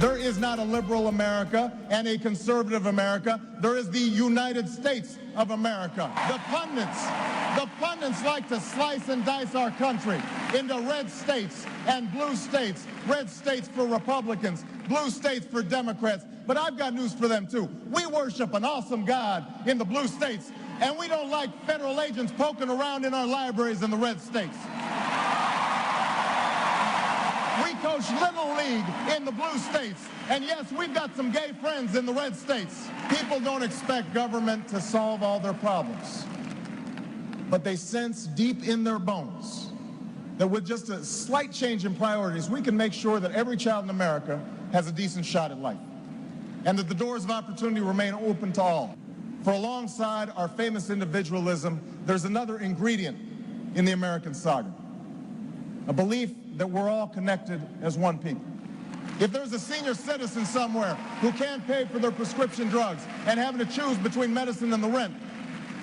There is not a liberal America and a conservative America. There is the United States of America. The pundits like to slice and dice our country into red states and blue states. Red states for Republicans, blue states for Democrats. But I've got news for them too. We worship an awesome God in the blue states, and we don't like federal agents poking around in our libraries in the red states. We coach Little League in the blue states, and yes, we've got some gay friends in the red states. People don't expect government to solve all their problems, but they sense deep in their bones that with just a slight change in priorities, we can make sure that every child in America has a decent shot at life, and that the doors of opportunity remain open to all. For alongside our famous individualism, there's another ingredient in the American saga, a belief that we're all connected as one people. If there's a senior citizen somewhere who can't pay for their prescription drugs and having to choose between medicine and the rent,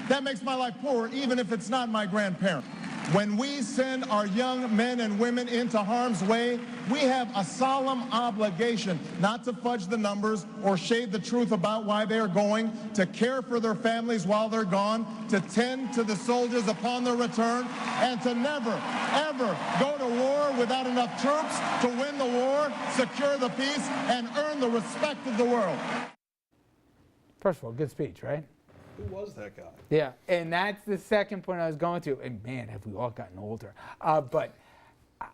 that makes my life poorer, even if it's not my grandparent. When we send our young men and women into harm's way, we have a solemn obligation not to fudge the numbers or shade the truth about why they are going, to care for their families while they're gone, to tend to the soldiers upon their return, and to never, ever go to war without enough troops to win the war, secure the peace, and earn the respect of the world. First of all, good speech, right? Who was that guy? Yeah, and that's the second point I was going to. And man, have we all gotten older. But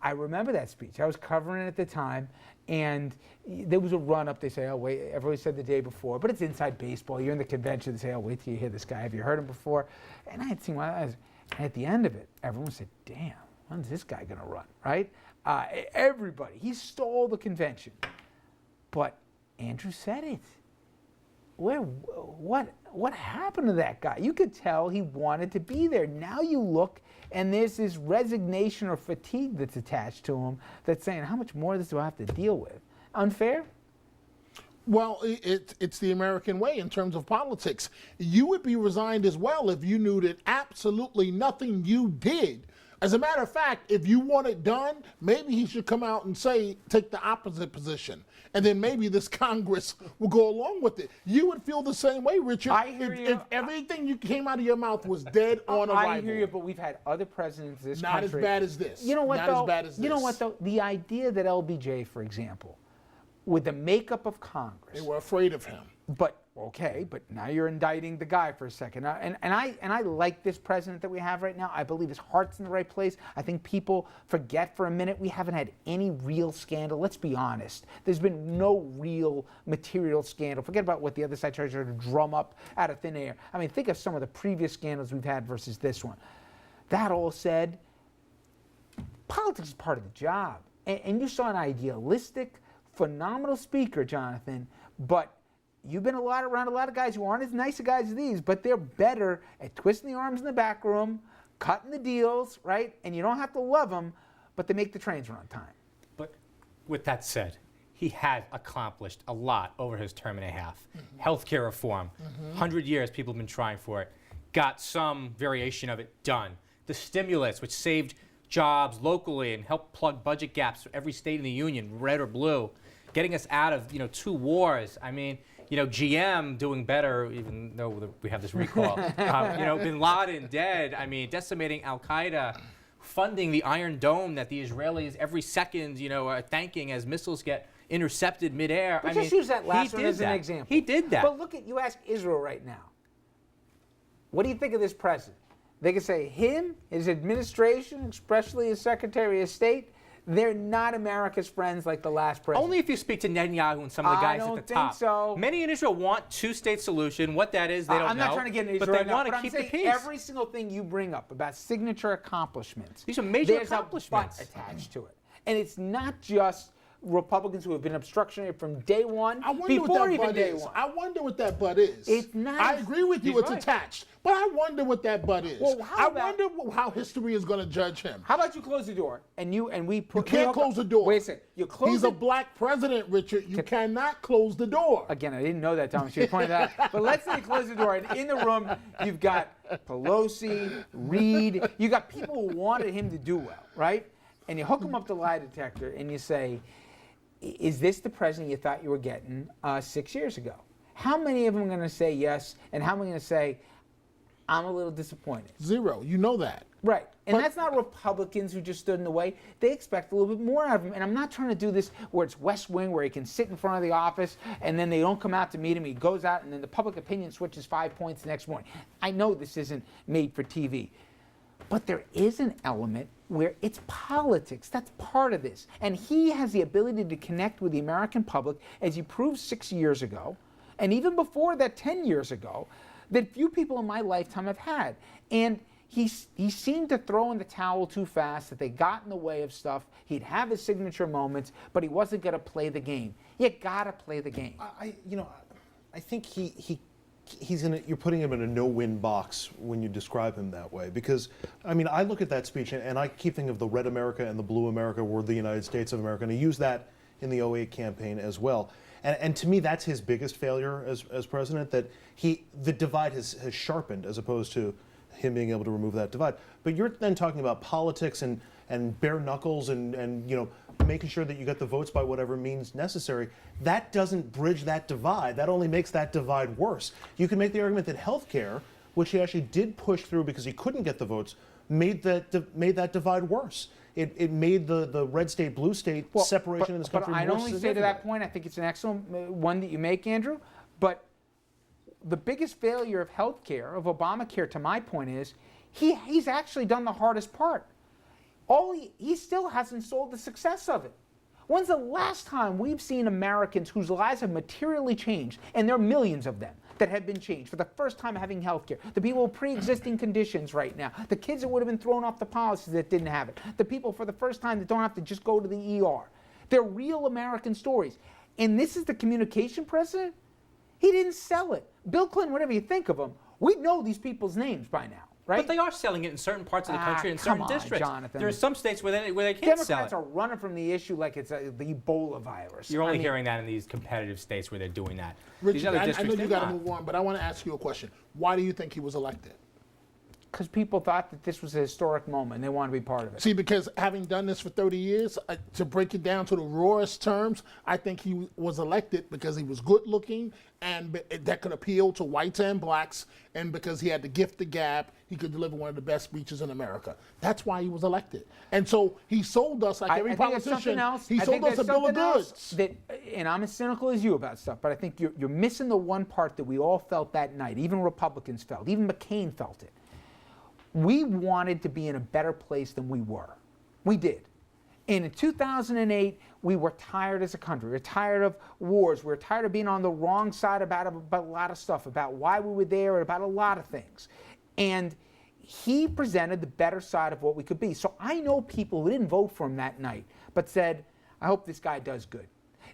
I remember that speech. I was covering it at the time, and there was a run-up. They say, oh, wait, everybody said the day before, but it's inside baseball. You're in the convention. They say, oh, wait till you hear this guy. Have you heard him before? And I had seen one of those. And at the end of it, everyone said, damn, when's this guy going to run, right? Everybody. He stole the convention. But Andrew said it. What happened to that guy? You could tell he wanted to be there. Now you look, and there's this resignation or fatigue that's attached to him that's saying, how much more of this do I have to deal with? Unfair? Well, it's the American way in terms of politics. You would be resigned as well if you knew that absolutely nothing you did. As a matter of fact, if you want it done, maybe he should come out and take the opposite position. And then maybe this Congress will go along with it. You would feel the same way, Richard, if everything you came out of your mouth was dead on arrival. I hear you, but we've had other presidents in this country. Not as bad as this. You know what, though? Not as bad as this. You know what, though? The idea that LBJ, for example, with the makeup of Congress. They were afraid of him. But, okay, but now you're indicting the guy for a second. And I like this president that we have right now. I believe his heart's in the right place. I think people forget for a minute we haven't had any real scandal. Let's be honest. There's been no real material scandal. Forget about what the other side tries to drum up out of thin air. I mean, think of some of the previous scandals we've had versus this one. That all said, politics is part of the job. And you saw an idealistic, phenomenal speaker, Jonathan, but you've been around a lot of guys who aren't as nice a guys as these, but they're better at twisting the arms in the back room, cutting the deals, right? And you don't have to love them, but they make the trains run on time. But with that said, he had accomplished a lot over his term and a half. Healthcare reform, 100 years people have been trying for it, got some variation of it done. The stimulus, which saved jobs locally and helped plug budget gaps for every state in the union, red or blue, getting us out of 2 wars. I mean, GM doing better, even though we have this recall. Bin Laden dead. I mean, decimating Al-Qaeda, funding the Iron Dome that the Israelis every second, are thanking as missiles get intercepted midair. But just use that last one as an example. He did that. But you ask Israel right now, what do you think of this president? They can say him, his administration, especially his Secretary of State, they're not America's friends like the last president. Only if you speak to Netanyahu and some of the guys at the top. I don't think so. Many in Israel want 2-state solution. What that is, they don't know. I'm not trying to get into Israel but right they want to keep the peace. Every single thing you bring up about signature accomplishments, these are major accomplishments there's a but attached to it, and it's not just Republicans who have been obstructionary from day one, before even day one. I wonder what that but is. It's not. I agree with you, it's attached. But I wonder what that but is. Well, I wonder how history is going to judge him. How about you close the door and we put. You can't close the door. Wait a second. You close. He's a black president, Richard. You cannot close the door. Again, I didn't know that, Thomas. You pointed that out. But let's say you close the door, and in the room you've got Pelosi, Reid. You got people who wanted him to do well, right? And you hook him up to lie detector, and you say, is this the president you thought you were getting 6 years ago? How many of them are going to say yes, and how many are going to say, I'm a little disappointed? Zero. You know that. Right. And But- that's not Republicans who just stood in the way. They expect a little bit more out of him. And I'm not trying to do this where it's West Wing, where he can sit in front of the office and then they don't come out to meet him. He goes out and then the public opinion switches 5 points the next morning. I know this isn't made for TV. But there is an element where it's politics. That's part of this. And he has the ability to connect with the American public, as he proved 6 years ago, and even before that 10 years ago, that few people in my lifetime have had. And he seemed to throw in the towel too fast, that they got in the way of stuff. He'd have his signature moments, but he wasn't going to play the game. You got to play the game. I think you're putting him in a no-win box when you describe him that way. Because, I mean, I look at that speech and I keep thinking of the red America and the blue America were the United States of America. And he used that in the 2008 campaign as well. And to me, that's his biggest failure as president, that the divide has sharpened as opposed to him being able to remove that divide. But you're then talking about politics and bare knuckles and making sure that you get the votes by whatever means necessary. That doesn't bridge that divide. That only makes that divide worse. You can make the argument that healthcare, which he actually did push through because he couldn't get the votes, made that divide worse. It made the red state, blue state separation in this country But I'd more only say to significant. that point, I think it's an excellent one that you make, Andrew. But the biggest failure of healthcare, of Obamacare, to my point, is he's actually done the hardest part. He still hasn't sold the success of it. When's the last time we've seen Americans whose lives have materially changed, and there are millions of them that have been changed for the first time having health care, the people with pre-existing conditions right now, the kids that would have been thrown off the policies that didn't have it, the people for the first time that don't have to just go to the ER. They're real American stories. And this is the communication president? He didn't sell it. Bill Clinton, whatever you think of him, we know these people's names by now. Right? But they are selling it in certain parts of the country, in certain come on, districts. Jonathan. There are some states where they can't sell Democrats it. are running from the issue like it's the Ebola virus. You're only I mean, hearing that in these competitive states where they're doing that. Richard, These other I know districts, you they're got to not. move on, but I want to ask you a question. Why do you think he was elected? because people thought that this was a historic moment and they wanted to be part of it. See, because having done this for 30 years, to break it down to the rawest terms, I think he was elected because he was good looking and that could appeal to whites and blacks, and because he had the gift of gab, he could deliver one of the best speeches in America. That's why he was elected. And so he sold us, like every politician, he sold us a bill of goods. That, and I'm as cynical as you about stuff, but I think you're missing the one part that we all felt that night, even Republicans felt, even McCain felt it. We wanted to be in a better place than we were. We did. And in 2008, we were tired as a country. We were tired of wars. We were tired of being on the wrong side about a lot of stuff, about why we were there, about a lot of things. And he presented the better side of what we could be. So I know people who didn't vote for him that night, but said, I hope this guy does good.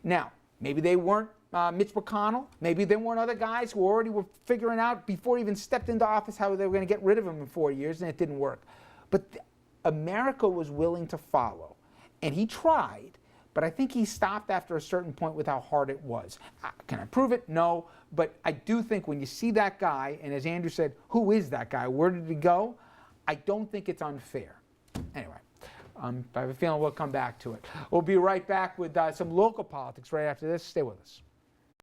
Now, maybe they weren't Mitch McConnell. Maybe there weren't other guys who already were figuring out before he even stepped into office how they were going to get rid of him in 4 years, and it didn't work. But America was willing to follow. And he tried, but I think he stopped after a certain point with how hard it was. Can I prove it? No. But I do think when you see that guy, and as Andrew said, who is that guy? Where did he go? I don't think it's unfair. Anyway, I have a feeling we'll come back to it. We'll be right back with some local politics right after this. Stay with us.